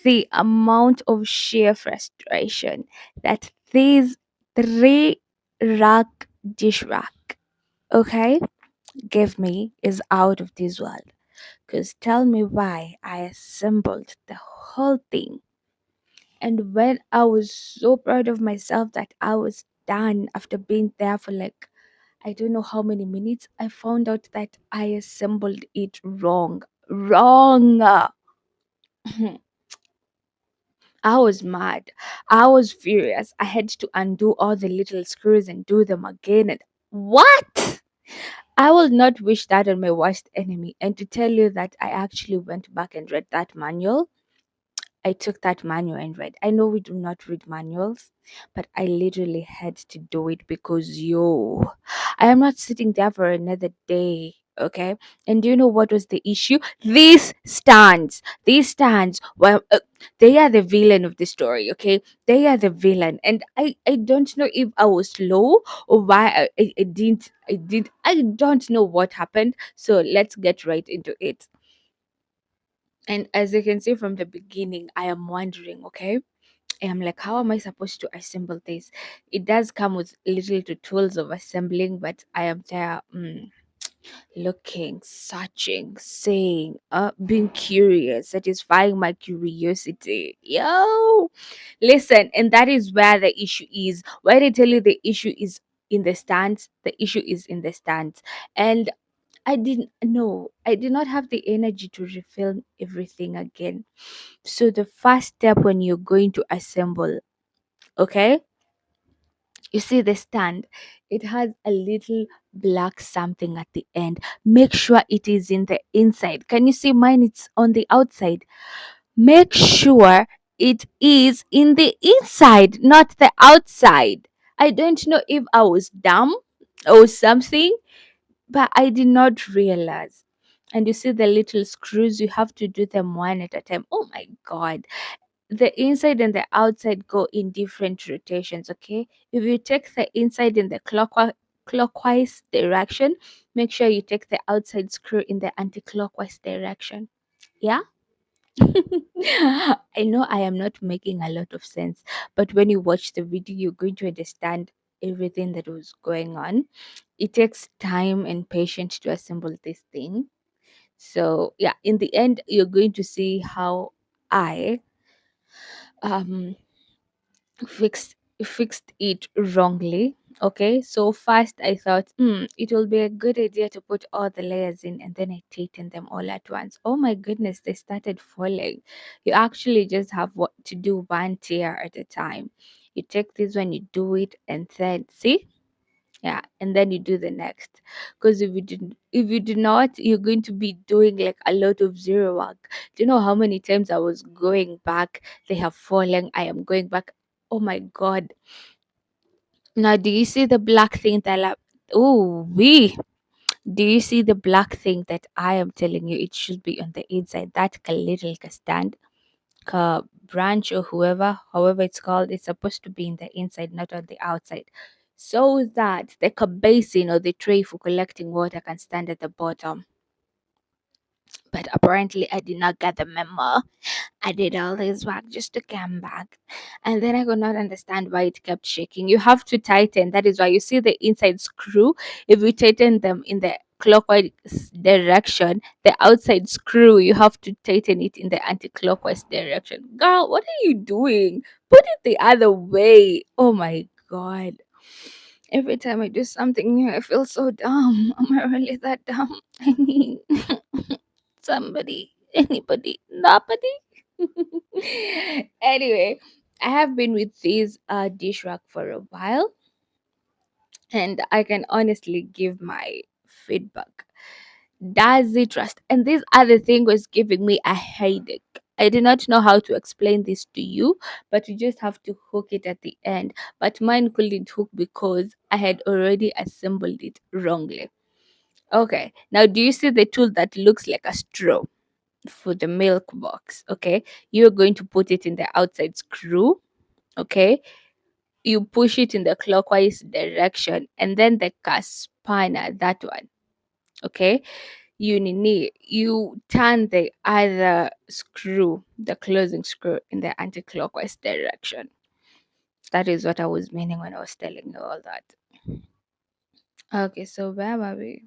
the amount of sheer frustration that these three rack dish rack, okay, give me is out of this world. Because tell me why I assembled the whole thing. And when I was so proud of myself that I was done after being there for like, I don't know how many minutes, I found out that I assembled it wrong. Wrong. I was mad. I was furious. I had to undo all the little screws and do them again. And what? I will not wish that on my worst enemy. And to tell you that I actually went back and read that manual. I took that manual and read. I know we do not read manuals, but I literally had to do it because I am not sitting there for another day. Okay. And do you know what was the issue? These stands, well, they are the villain of the story. Okay. They are the villain. And I don't know if I was slow or why I don't know what happened. So let's get right into it. And as you can see from the beginning, I am wondering, okay? I am like, how am I supposed to assemble this? It does come with little tools of assembling, but I am there looking, searching, saying, being curious, satisfying my curiosity. Yo, listen, and that is where the issue is. When I tell you the issue is in the stands, the issue is in the stands. And I didn't know. I did not have the energy to refilm everything again. So the first step when you're going to assemble, okay? You see the stand, it has a little black something at the end. Make sure it is in the inside. Can you see mine? It's on the outside. Make sure it is in the inside, not the outside. I don't know if I was dumb or something, but I did not realize. And you see the little screws, you have to do them one at a time. Oh my God. The inside and the outside go in different rotations, okay? If you take the inside in the clockwise direction, make sure you take the outside screw in the anti-clockwise direction. Yeah? I know I am not making a lot of sense, but when you watch the video, you're going to understand everything that was going on. It takes time and patience to assemble this thing. So, yeah, in the end, you're going to see how I um fixed it wrongly. Okay, so first I thought, it will be a good idea to put all the layers in, and then I tightened them all at once. Oh my goodness, they started falling. You actually just have what to do one tier at a time. You take this one, you do it, and then see, yeah, and then you do the next. Because if you do not, you're going to be doing like a lot of zero work. Do you know how many times I was going back? They have fallen. I am going back. Oh my God. Now, do you see the black thing that oh, we. Do you see the black thing that I am telling you? It should be on the inside. That little stand, branch or however it's called, it's supposed to be in the inside, not on the outside. So that the basin or the tray for collecting water can stand at the bottom. But apparently I did not get the memo. I did all this work just to come back. And then I could not understand why it kept shaking. You have to tighten. That is why you see the inside screw. If you tighten them in the clockwise direction, the outside screw, you have to tighten it in the anti clockwise direction. Girl, what are you doing? Put it the other way. Oh my God. Every time I do something new, I feel so dumb. Am I really that dumb? I mean, somebody, anybody, nobody. Anyway, I have been with this dish rack for a while, and I can honestly give my feedback. Does it rust? And this other thing was giving me a headache. I do not know how to explain this to you, but you just have to hook it at the end. But mine couldn't hook because I had already assembled it wrongly. Okay, now do you see the tool that looks like a straw for the milk box? Okay, you're going to put it in the outside screw. Okay, you push it in the clockwise direction, and then the cast spanner, that one. Okay, you turn the other screw, the closing screw, in the anti-clockwise direction. That is what I was meaning when I was telling you all that. Okay, so where were we?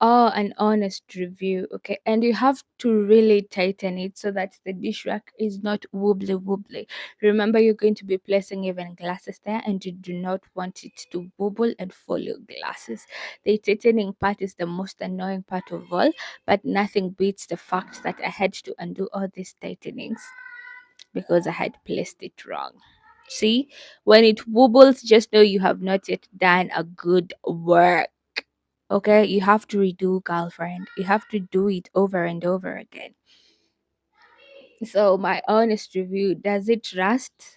Oh, an honest review. Okay, and you have to really tighten it so that the dish rack is not wobbly wobbly. Remember, you're going to be placing even glasses there, and you do not want it to wobble and fall your glasses. The tightening part is the most annoying part of all, but nothing beats the fact that I had to undo all these tightenings because I had placed it wrong. See, when it wobbles, just know you have not yet done a good work. Okay, you have to redo, girlfriend. You have to do it over and over again. So, my honest review, does it rust?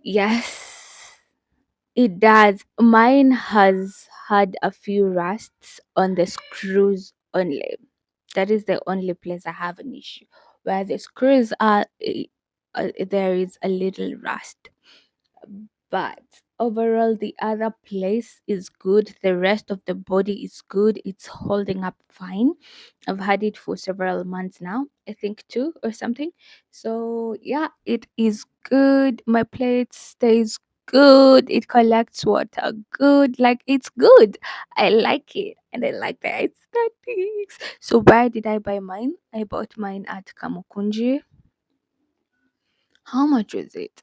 Yes, it does. Mine has had a few rusts on the screws only. That is the only place I have an issue. Where the screws are, there is a little rust. But overall, the other place is good. The rest of the body is good. It's holding up fine. I've had it for several months now, I think two or something. So yeah, it is good. My plate stays good. It collects water good. Like it's good. I like it. And I like the aesthetics. So where did I buy mine? I bought mine at Kamukunji. How much was it?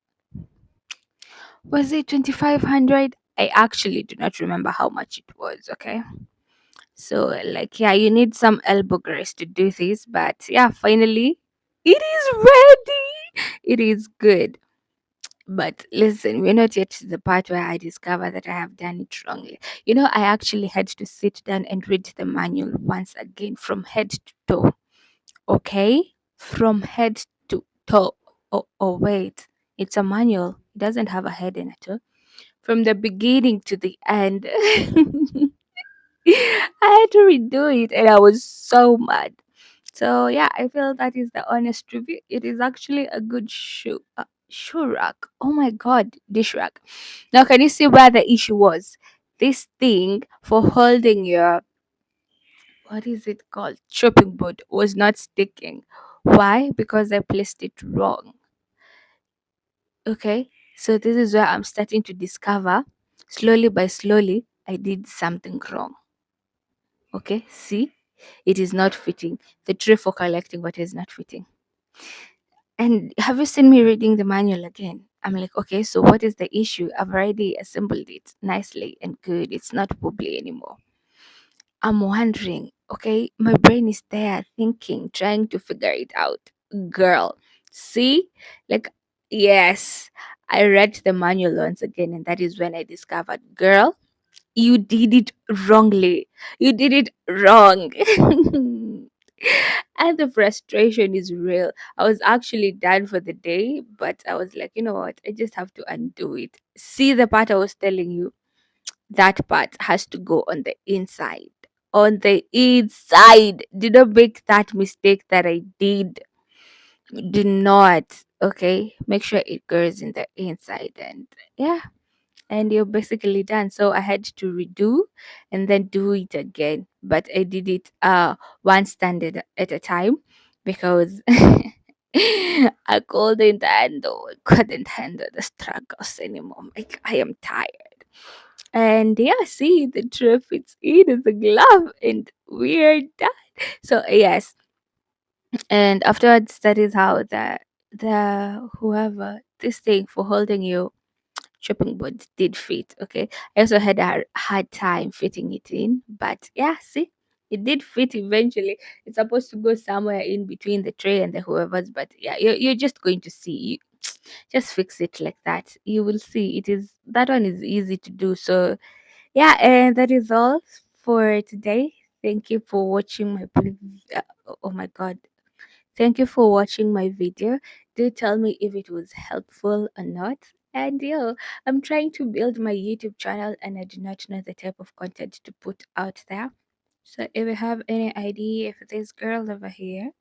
Was it 2500? I actually do not remember how much it was, okay? So, like, yeah, you need some elbow grease to do this, but yeah, finally, it is ready. It is good. But listen, we're not yet to the part where I discover that I have done it wrongly. I actually had to sit down and read the manual once again from head to toe, okay? From head to toe. Oh, wait, it's a manual. It doesn't have a head in it, oh. From the beginning to the end. I had to redo it and I was so mad. So yeah, I feel that is the honest review. It is actually a good shoe rack. Oh my god, dish rack. Now can you see where the issue was? This thing for holding your, what is it called, chopping board was not sticking. Why? Because I placed it wrong. Okay, so this is where I'm starting to discover, slowly by slowly, I did something wrong. Okay, see, it is not fitting. The tray for collecting what is not fitting. And have you seen me reading the manual again? I'm like, okay, so what is the issue? I've already assembled it nicely and good. It's not wobbly anymore. I'm wondering, okay, my brain is there thinking, trying to figure it out. Girl, see? Like, yes, I read the manual once again, and that is when I discovered, girl, you did it wrongly. You did it wrong. And the frustration is real. I was actually done for the day, but I was like, you know what? I just have to undo it. See the part I was telling you? That part has to go on the inside. On the inside. Do not make that mistake that I did. Do not. Okay. Make sure it goes in the inside. And yeah, and you're basically done. So I had to redo and then do it again. But I did it one standard at a time because I couldn't handle the struggles anymore. Like I am tired. And yeah, see the trip fits in as a glove and we're done. So yes. And afterwards that is how the whoever this thing for holding you shopping board did fit. Okay. I also had a hard time fitting it in, but yeah, see, it did fit eventually. It's supposed to go somewhere in between the tray and the whoever's, but yeah, you're just going to see. Just fix it like that. You will see it is that one is easy to do. So yeah, and that is all for today. Thank you for watching my oh my god. Thank you for watching my video. Do tell me if it was helpful or not. And yeah, I'm trying to build my YouTube channel and I do not know the type of content to put out there. So if you have any idea if this girl over here,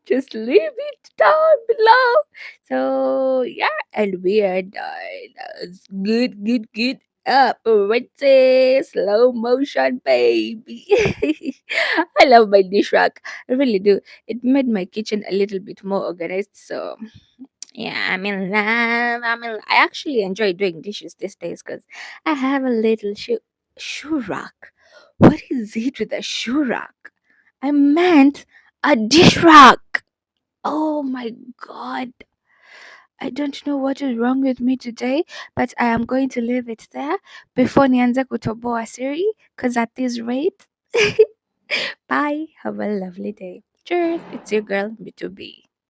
just leave it down below. So yeah, and we are done. That was good, good, good. up. Pretty slow motion, baby. I love my dish rack. I really do. It made my kitchen a little bit more organized. So yeah, I'm in love. I actually enjoy doing dishes these days because I have a little shoe rack. What is it with a shoe rack? I meant a dish rack. Oh my god. I don't know what is wrong with me today, but I am going to leave it there before nianze kutoboa siri, because at this rate. Bye. Have a lovely day. Cheers. It's your girl, B2B.